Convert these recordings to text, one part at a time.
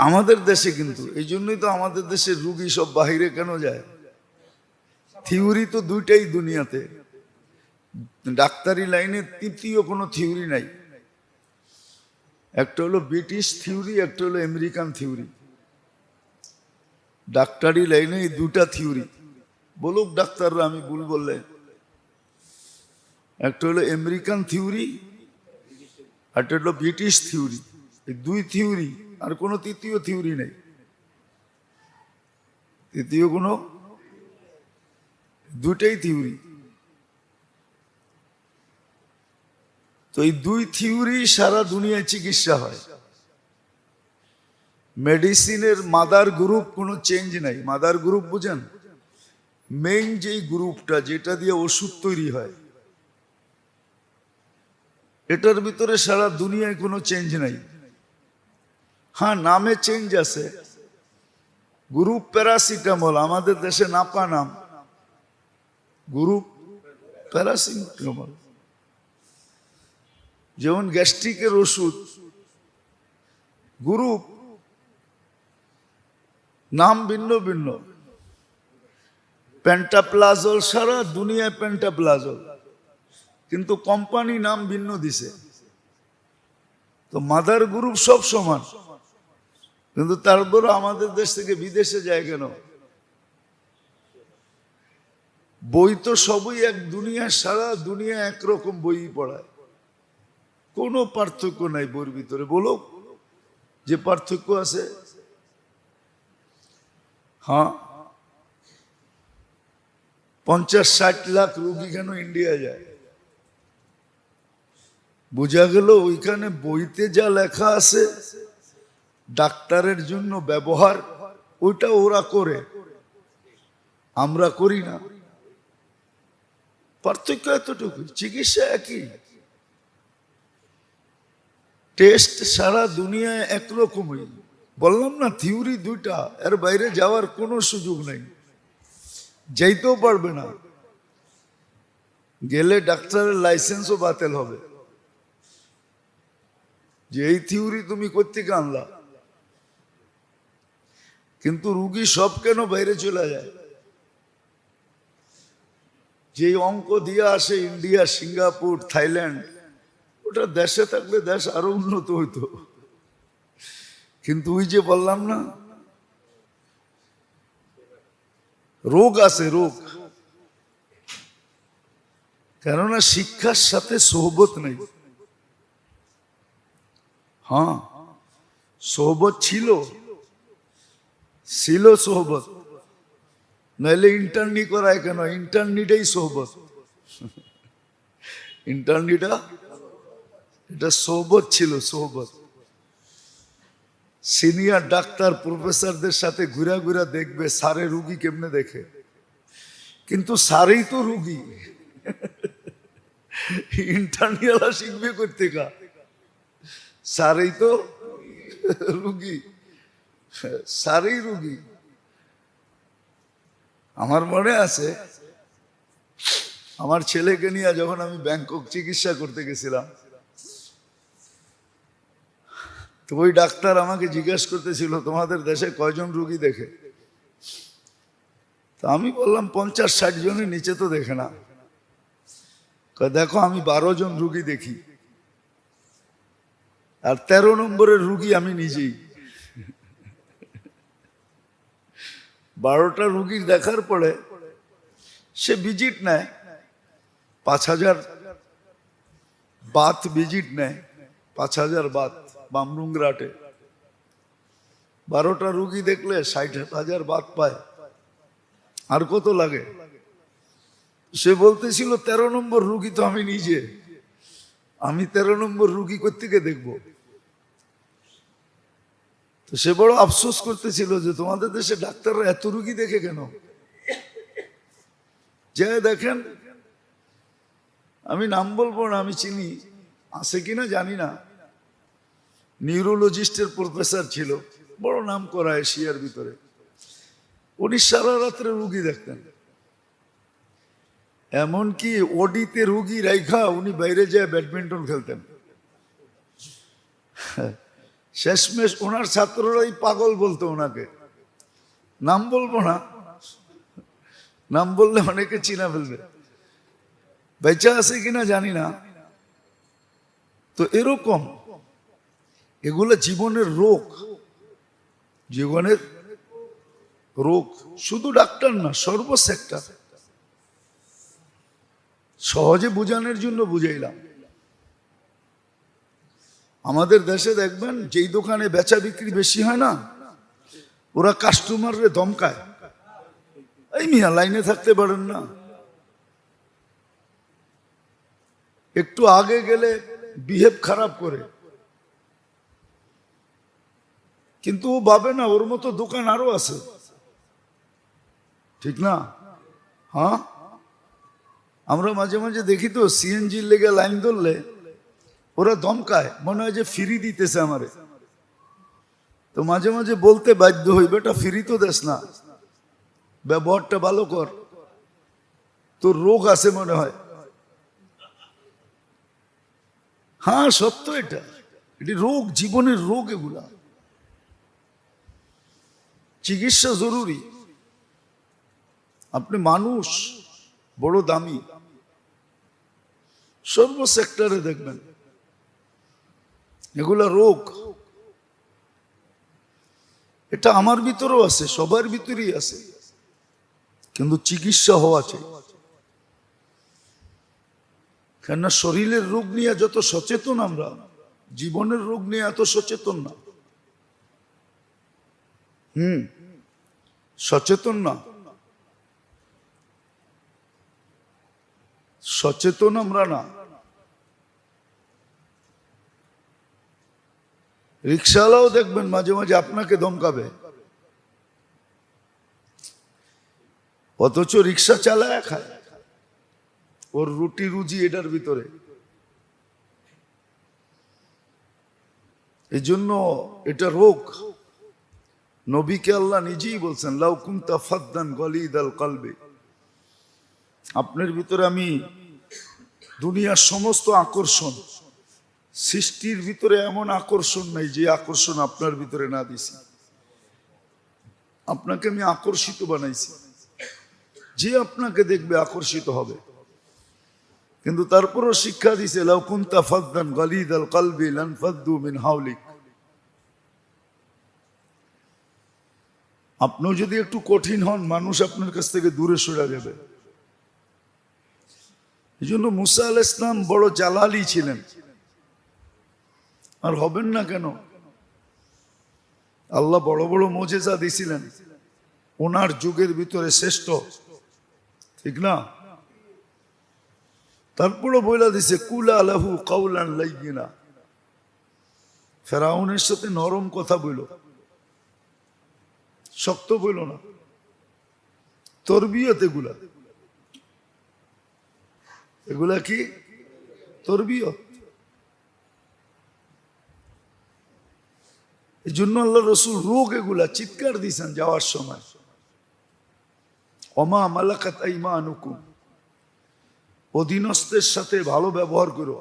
আমাদের দেশে কিন্তু এই জন্যই তো আমাদের দেশের রুগী সব বাহিরে কেন যায়? থিওরি তো দুইটাই দুনিয়াতে, ডাক্তারি লাইনে তৃতীয় কোনো থিওরি নাই। একটা হলো ব্রিটিশ থিওরি, একটা হলো আমেরিকান থিওরি। ডাক্তারি লাইনে এই দুটা থিওরি, বলুক ডাক্তাররা আমি ভুল বললে। একটা হলো আমেরিকান থিওরি, একটা হলো ব্রিটিশ থিওরি। এই দুই থিওরি, আর কোনো তৃতীয় থিওরি নেই। তৃতীয় কোনো, দুটাই থিওরি। তো এই দুই থিওরি সারা দুনিয়ায় চিকিৎসা হয়। মেডিসিনের মাদার গ্রুপ কোনো চেঞ্জ নাই। মাদার গ্রুপ বুঝেন? মেইন যেই গ্রুপটা যেটা দিয়ে ওষুধ তৈরি হয়, এটার ভিতরে সারা দুনিয়ায় কোনো চেঞ্জ নাই। হ্যাঁ, নামে চেঞ্জ আছে। গ্রুপ প্যারাসিটামল, আমাদের দেশে নাপা নাম, গ্রুপ প্যারাসিটামল। যেমন গ্যাস্ট্রিকের ওষুধ গ্রুপ, নাম ভিন্ন ভিন্ন। পেন্টাপ্লাজল, সারা দুনিয়ায় পেন্টাপ্লাজল, কিন্তু কোম্পানি নাম ভিন্ন দিছে। তো মাদার গ্রুপ সব সমান, কিন্তু তারপরে আমাদের দেশ থেকে বিদেশে যায় কেন? বই তো সবই এক, দুনিয়া সারা দুনিয়া একরকম বই পড়ায়, কোনো পার্থক্য নাই বইয়ের ভিতরে। বলো যে পার্থক্য আছে। হ্যাঁ, 50-60 লাখ রোগী কেন ইন্ডিয়া যায়? বোঝা গেল ওইখানে বইতে যা লেখা আছে ডাক্তারের জন্য ব্যবহার, ওইটা ওরা করে, আমরা করি না। পার্থক্য এতটুকু, চিকিৎসা একই, টেস্ট সারা দুনিয়ায় একরকমই। বললাম না থিওরি দুইটা, এর বাইরে যাওয়ার কোনো সুযোগ নেই, যাইতেও পারবে না। গেলে ডাক্তারের লাইসেন্সও বাতিল হবে, যে এই থিওরি তুমি কোত্থেকে আনলা। কিন্তু রুগী সব কেন বাইরে চলে যায়? যে অঙ্ক দিয়ে আসে ইন্ডিয়া, সিঙ্গাপুর, থাইল্যান্ড, ওটা দেশে থাকলে দেশ আরো উন্নত হইতো। কিন্তু ওই যে বললাম না, রোগ আছে, রোগ, কেননা শিক্ষার সাথে সোহবত নেই। হ্যাঁ, সোহবত ছিল সোহবত, নাহলে ইন্টার্নি করায় কেন? ইন্টার্নিটাই সোহবত। ইন্টার্নিটা এটা সোহবত ছিল, সোহবত। সিনিয়র ডাক্তার প্রফেসরদের সাথে ঘুরা ঘুরা দেখবে সারে রুগী কেমনে দেখে, কিন্তু সারেই তো রুগী। ইন্টার্নিয়ালা শিখবে করতে কা, সারেই তো রুগী, সারেই রুগী। আমার মনে আছে আমার ছেলেকে নিয়ে যখন আমি ব্যাংকক চিকিৎসা করতে গেছিলাম, তো ওই ডাক্তার আমাকে জিজ্ঞাসা করতেছিল তোমাদের দেশে কয়জন রুগী দেখে? তো আমি বললাম 50-60 জনের নিচে তো দেখে না। দেখো আমি 12 জন রুগী দেখি, আর 13 নম্বরের রুগী আমি নিজেই। 12টা রুগী দেখার পরে সে ভিজিট নেয়, 5000 বাত ভিজিট নেয়, 5000 বাত বামরুংরাটে। 12টা রুগী দেখলে 60,000 বাত পায়, আর কত লাগে? সে বলতেছিল 13 নম্বর রুগী তো আমি নিজে, আমি 13 নম্বর রুগী কোত্থেকে দেখবো? তো সে বড় আফসোস করতেছিল যে তোমাদের দেশে ডাক্তাররা এত রুগী দেখে কেন? যে দেখেন, আমি নাম বলবো না, আমি চিনি, আছে কিনা জানি না, নিউরোলজিস্টের প্রফেসর ছিল, বড় নাম করা এশিয়ার ভিতরে। উনি সারা রাত্রে রুগী দেখতেন, এমনকি ওডিতে রুগী রাইখা উনি বাইরে যায় ব্যাডমিন্টন খেলতেন। শেষমেশ ওনার ছাত্ররাই পাগল বলতো ওনাকে। নাম বলবো না, নাম বললে অনেকে চিনা ফেলবে, বেঁচে আছে কিনা জানি না। তো এরকম এগুলো জীবনের রোগ, জীবনের রোগ। শুধু ডাক্তার না, সর্বসেক্টর। সহজে বোঝানোর জন্য বুঝাইলাম। আমাদের দেশে দেখবেন যেই দোকানে বেচা বিক্রি বেশি হয় না, ওরা কাস্টমাররে ধমকায়, এই মিয়া লাইনে থাকতে পারেন না, একটু আগে গেলে বিহেভ খারাপ করে। কিন্তু ও ভাবে না ওর মতো দোকান আরো আছে, ঠিক না? হ্যাঁ, আমরা মাঝে মাঝে দেখি তো সিএনজির লেগে লাইন ধরলে ওরা ধমকায়, মনে হয় যে ফ্রি দিতেছে আমারে। তো মাঝে মাঝে বলতে বাধ্য হই, বেটা ফ্রি তো দেস না, ব্যবহারটা ভালো কর, তোর রোগ আছে মনে হয়। হ্যাঁ সত্য, এটা এটি রোগ, জীবনের রোগ। এগুলা চিকিৎসা জরুরি। আপনি মানুষ বড় দামি, সর্বসেক্টরে দেখবেন এগুলা রোগ। এটা আমার ভিতরেও আছে, সবার ভিতরেই আছে, কিন্তু চিকিৎসা হওয়া চাই। কেননা শরীরের রোগ নিয়ে যত সচেতন আমরা, জীবনের রোগ নিয়ে এত সচেতন না। সচেতন না, সচেতন আমরা না। রিক্সাওয়ালাও দেখবেন মাঝে মাঝে আপনাকে ধমকাবে, অথচ রিক্সা চালায় খায়, ওর রুটি রুজি এটার ভিতরে। এই জন্য এটা রোগ। নবীকে আল্লাহ নিজেই বলছেন, লাউ কুনতা ফাদ্দান গলিদাল কলবি, আপনার ভিতরে আমি দুনিয়ার সমস্ত আকর্ষণ, সৃষ্টির ভিতরে এমন আকর্ষণ নাই যে আকর্ষণ আপনার ভিতরে না দিছি। আপনাকে আমি আকর্ষিত বানাইছি, যে আপনাকে দেখবে আকর্ষিত হবে। কিন্তু তারপরও শিক্ষা দিছে, লাউ কুনতা ফাদ্দান গলিদাল কলবি লানফাদ্দু মিন হাওলিক। আপনিও যদি একটু কঠিন হন, মানুষ আপনার কাছ থেকে দূরে সরে যাবে। এই জন্য মুসা আলাইহিস সালাম বড় জালালি ছিলেন, আর হবেন না কেন? আল্লাহ বড় বড় মুজিজা দিয়েছিলেন, ওনার যুগের ভিতরে শ্রেষ্ঠ, ঠিক না? তারপরও বইলা দিছে, কুলা লাহু কাউলান লাইয়িনা, ফেরাউনের সাথে নরম কথা বইল, শক্ত বইল না। তরবিয়ত এগুলা, এগুলা কি তরবিয়ত। এই জন্য আল্লাহ রসুল রোগ এগুলা চিৎকার দিয়েছেন যাওয়ার সময়, ওমা মালাকাত আইমানুকুম, অধীনস্থের সাথে ভালো ব্যবহার করো।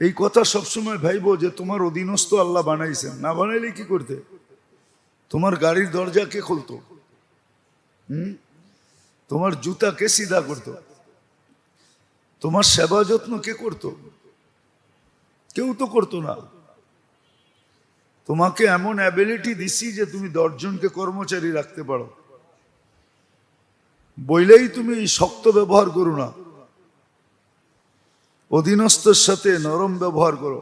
এই কথা সবসময় ভাইবো যে তোমার অধীনস্থ আল্লাহ বানাইছেন, না বানাইলে কি করতে? তোমার গাড়ির দরজা কে খুলতো? তোমার জুতা কে সিধা করতো? তোমার সেবা যত্ন কে করতো? কেউ তো করতো না। তোমাকে এমন অ্যাবিলিটি দিছি যে তুমি 10 জনকে কর্মচারী রাখতে পারো, বইলেই তুমি শক্ত ব্যবহার করো না, অধীনস্থের সাথে নরম ব্যবহার করো।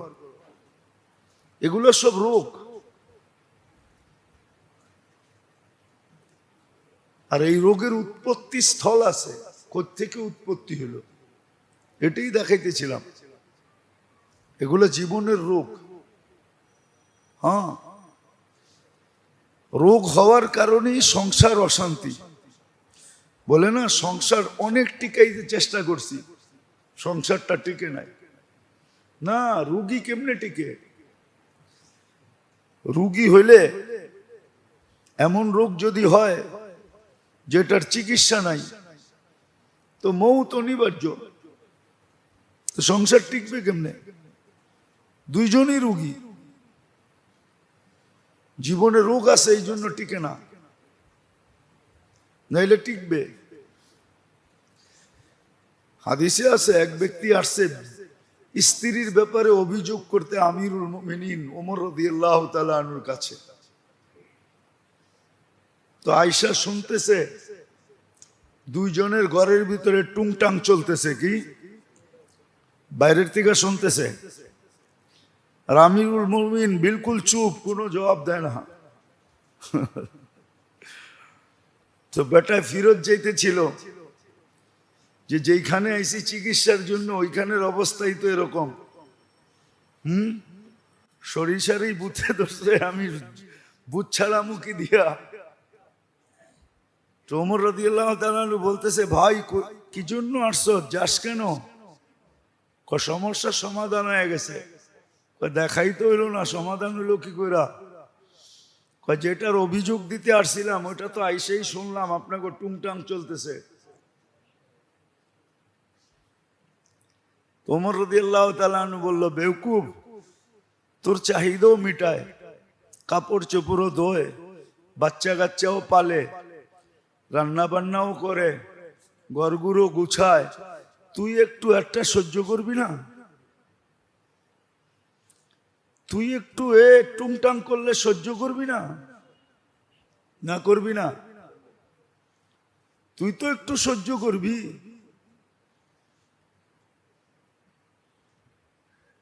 এগুলো সব রোগ। আর এই রোগের উৎপত্তি স্থল আছে, কোত্থেকে উৎপত্তি হলো এটাই দেখাইতেছিলাম। এগুলো জীবনের রোগ। হ্যাঁ, রোগ হওয়ার কারণেই সংসার অশান্তি। বলে না, সংসার অনেক টিকাইতে চেষ্টা করছি, সংসারটা টিকে নাই। না, রুগী কেমনে টিকে? রুগী হইলে, এমন রোগ যদি হয় যেটার চিকিৎসা নাই, তো মৌত অনিবার্য, তো সংসার টিকবে কেমনে? দুইজনই রোগী, জীবনে রোগ আছে এই জন্য টিকে না, নাইলে টিকবে। হাদিসে আছে এক ব্যক্তি আসছে স্ত্রীর ব্যাপারে অভিযোগ করতে আমিরুল মুমিনিন ওমর রাদিয়াল্লাহু তাআলা আনহুর কাছে। তো আয়েশা শুনতেছে দুইজনের ঘরের ভিতরে টুংটাং চলতেছে, কি বাইরের থেকে শুনতেছে। আর আমিরুল মুমিনিন বিলকুল চুপ, কোনো জবাব দেয় না। তো বেটা ফিরত যাইতেছিল যে যেইখানে আইসি চিকিৎসার জন্য ওইখানের অবস্থাই তো এরকম। সরিষারই বুথে ধরছে, আমি বুথ ছাড়া মুখি দিয়া। তো ওমর রাদিয়াল্লাহু তাআলা বলতেছে, ভাই কি জন্য আসছো, যাস কেন? সমস্যার সমাধান হয়ে গেছে। দেখাই তো হইলো না, সমাধান হইলো কি কইরা? যেটার অভিযোগ দিতে আসছিলাম ওটা তো আইসেই শুনলাম আপনাকে টুংটাং চলতেছে। ওমর রাদিয়াল্লাহু তাআলা বলল, বেওকুফ, তোর চাহিদাও মিটায়, কাপড় চোপড়ও ধোয়, বাচ্চা কাচ্চাও পালে, রান্না বান্নাও করে, ঘরগুলো গুছায়, তুই একটু একটা সহ্য করবি না? তুই একটু টুংটাং করলে সহ্য করবি না? না করবি না? তুই তো একটু সহ্য করবি,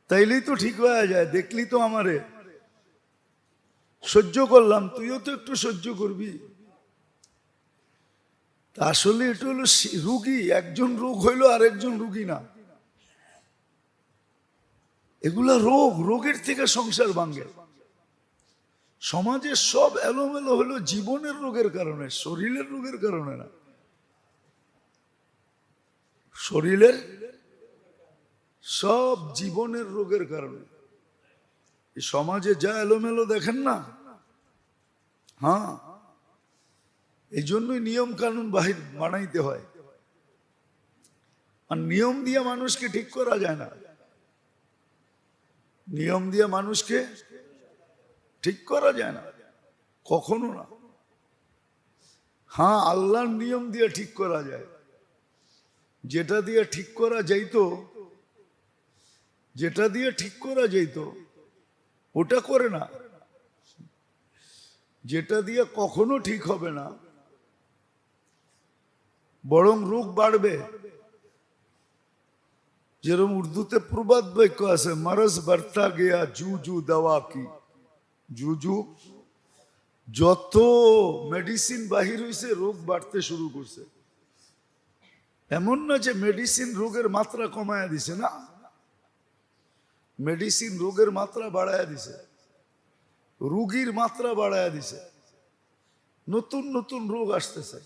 তাইলেই তো ঠিক হয়ে যায়। দেখলি তো আমারে, সহ্য করলাম, তুইও তো একটু সহ্য করবি। আসলে এটা হলো রুগী, একজন রোগ হইলো আর একজন রুগী না। এগুলা রোগ, রোগের থেকে সংসার ভাঙে। সমাজের সব এলোমেলো হলো জীবনের রোগের কারণে, শরীরের রোগের কারণে না। শরীরের সব জীবনের রোগের কারণে। এই সমাজে যা এলোমেলো দেখেন না, হ্যাঁ, এই জন্যই নিয়ম কানুন বাহির বানাইতে হয়। আর নিয়ম দিয়ে মানুষকে ঠিক করা যায় না, নিয়ম দিয়ে মানুষকে ঠিক করা যায় না, কখনো না। হ্যাঁ, আল্লাহর নিয়ম দিয়ে ঠিক করা যায়। যেটা দিয়ে ঠিক করা যাইতো, যেটা দিয়ে ঠিক করা যাইতো ওটা করে না, যেটা দিয়ে কখনো ঠিক হবে না, বরং রোগ বাড়বে। যেরকম উর্দুতে প্রবাদ বাক্য আছে, মারজ বাড়তা গিয়া জু জু দাওয়া কি। জুজু, যত মেডিসিন বাহির হইছে রোগ বাড়তে শুরু করছে। এমন না যে মেডিসিন রোগের মাত্রা কমায়া দিছে, না, মেডিসিন রোগের মাত্রা বাড়ায়া দিছে, রোগীর মাত্রা বাড়ায়া দিছে। নতুন নতুন রোগ আসতেছে।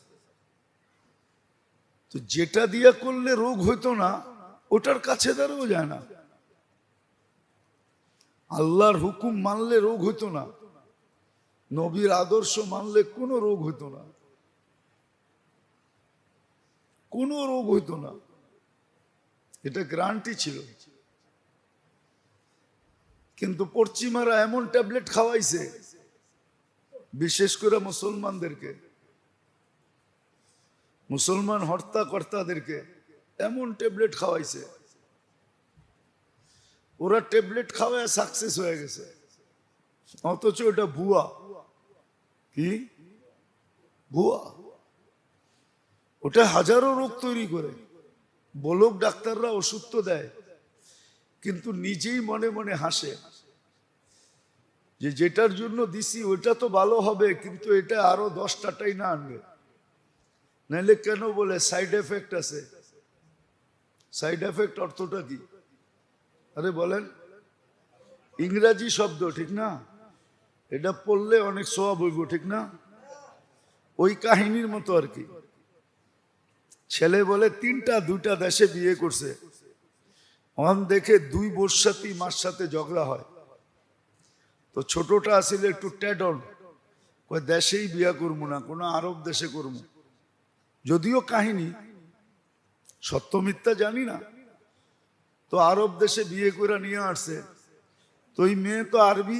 তো যেটা দিয়া করলে রোগ হইতো না ওটার কাছে দাঁড়াও যায় না। আল্লাহর হুকুম মানলে রোগ হইতো না, নবীর আদর্শ মানলে কোনো রোগ হইতো না, কোনো রোগ হইতো না, এটা গ্যারান্টি ছিল। কিন্তু পশ্চিমারা এমন ট্যাবলেট খাওয়াইছে, বিশেষ করে মুসলমানদেরকে, মুসলমান হর্তাকর্তাদেরকে এমন ট্যাবলেট খাওয়াইছে, ওরা ট্যাবলেট খাওয়ায় সাকসেস হয়ে গেছে। অথচ ওটা ভুয়া। কি ভুয়া? ওটা হাজারো রোগ তৈরি করে। বলক ডাক্তাররা ওষুধ তো দেয়, কিন্তু নিজেই মনে মনে হাসে যে যেটার জন্য দিছি ওইটা তো ভালো হবে, কিন্তু এটা আরো 10টাই না আনবে। নাইলে কেন বলে সাইড এফেক্ট আছে। সাইড এফেক্ট অর্থটা কি? আরে বলেন, ইংরাজি শব্দ, ঠিক না? এটা পড়লে অনেক সওয়াব হইব, ঠিক না? ওই কাহিনীর মতো আর কি। ছেলে বলে 2টা দেশে বিয়ে করছে, অন দেখে 2 বোর সাথে মার সাথে ঝগড়া হয়। তো ছোটটা আসিল একটু ট্যাডন, কয় দেশেই বিয়া করবো না, কোনো আরব দেশে করবো। যদিও কাহিনী সত্য মিথ্যা জানি না। তো আরব দেশে বিয়ে করে নিয়ে আসছে, তো ওই মেয়ে তো আরবি